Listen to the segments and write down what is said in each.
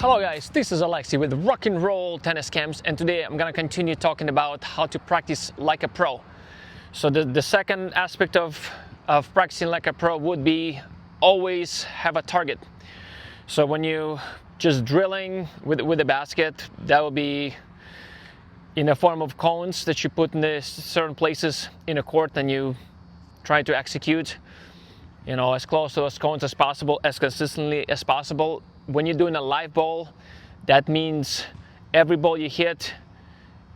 Hello guys, this is Alexi with Rock and Roll Tennis Camps, and today I'm gonna continue talking about how to practice like a pro. So the second aspect of practicing like a pro would be always have a target. So when you just drilling with a basket, that will be in a form of cones that you put in the certain places in a court, and you try to execute, you know, as close to those cones as possible, as consistently as possible. When you're doing a live ball, that means every ball you hit,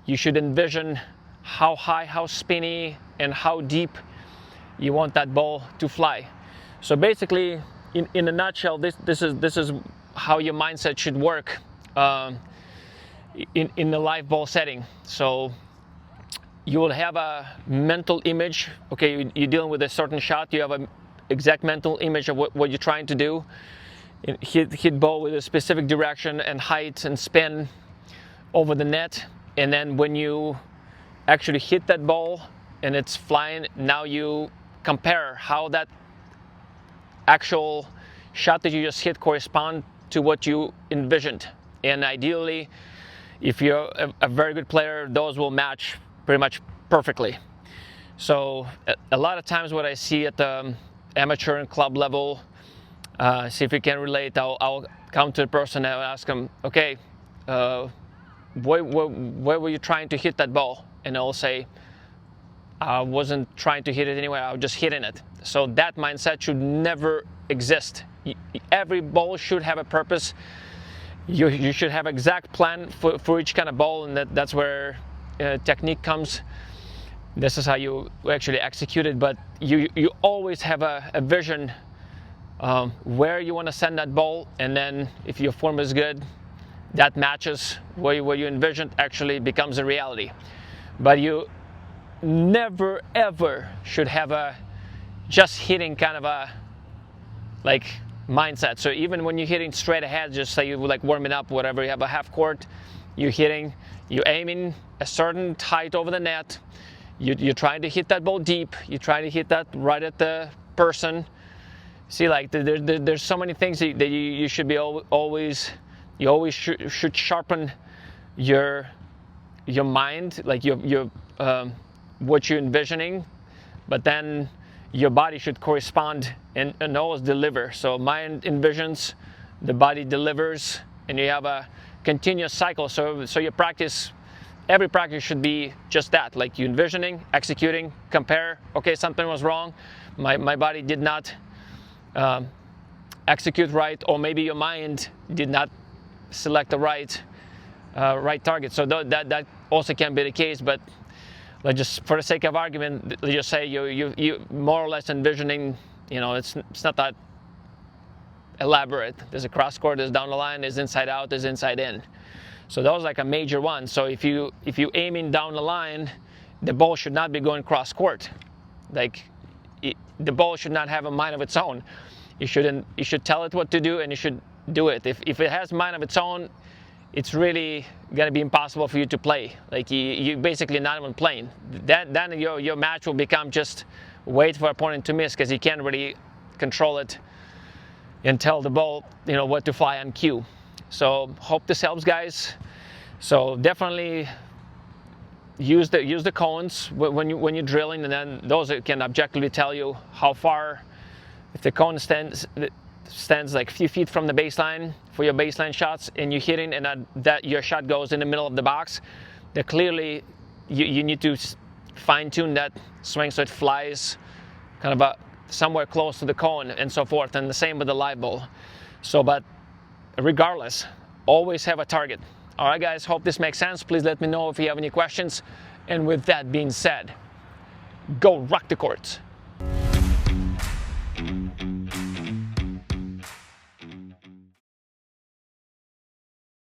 you should envision how high, how spinny, and how deep you want that ball to fly. So basically, in a nutshell, this is how your mindset should work in the live ball setting. So you will have a mental image. Okay, you're dealing with a certain shot. You have an exact mental image of what you're trying to do. Hit ball with a specific direction and height and spin over the net, and then when you actually hit that ball and it's flying, now you compare how that actual shot that you just hit correspond to what you envisioned. And ideally, if you're a very good player, those will match pretty much perfectly. So a lot of times what I see at the amateur and club level, see if you can relate, I'll come to the person and I'll ask them, okay, where were you trying to hit that ball? And they'll say, I wasn't trying to hit it anywhere, I was just hitting it. So that mindset should never exist. Every ball should have a purpose. You should have exact plan for each kind of ball, and that's where technique comes. This is how you actually execute it, but you always have a vision where you want to send that ball, and then if your form is good, that matches where you envisioned actually becomes a reality. But you never ever should have a just hitting kind of a like mindset. So even when you're hitting straight ahead, just say you like warming up, whatever, you have a half court, you're aiming a certain height over the net, you're trying to hit that ball deep, you're trying to hit that right at the person. See, like there's so many things that you should be always should sharpen your mind, like your what you're envisioning, but then your body should correspond and always deliver. So mind envisions, the body delivers, and you have a continuous cycle. So your practice, every practice should be just that, like you envisioning, executing, compare. Okay, something was wrong. My body did not execute right, or maybe your mind did not select the right target. So that also can be the case, but let's just, for the sake of argument, let's just say you more or less envisioning, you know, it's not that elaborate. There's a cross court, there's down the line, there's inside out, there's inside in. So that was like a major one. So if you aiming down the line, the ball should not be going cross court. Like the ball should not have a mind of its own. You should tell it what to do, and you should do it. If it has mind of its own, it's really gonna be impossible for you to play. Like you basically not even playing. Then your match will become just wait for opponent to miss, because you can't really control it and tell the ball, you know, what to fly on cue. So hope this helps, guys. So definitely use the cones when you're drilling, and then those can objectively tell you how far. If the cone stands like a few feet from the baseline for your baseline shots, and you're hitting, and that your shot goes in the middle of the box, that clearly you need to fine-tune that swing so it flies kind of somewhere close to the cone and so forth, and the same with the live ball. So, but regardless, always have a target. All right, guys, hope this makes sense. Please let me know if you have any questions. And with that being said, go rock the courts.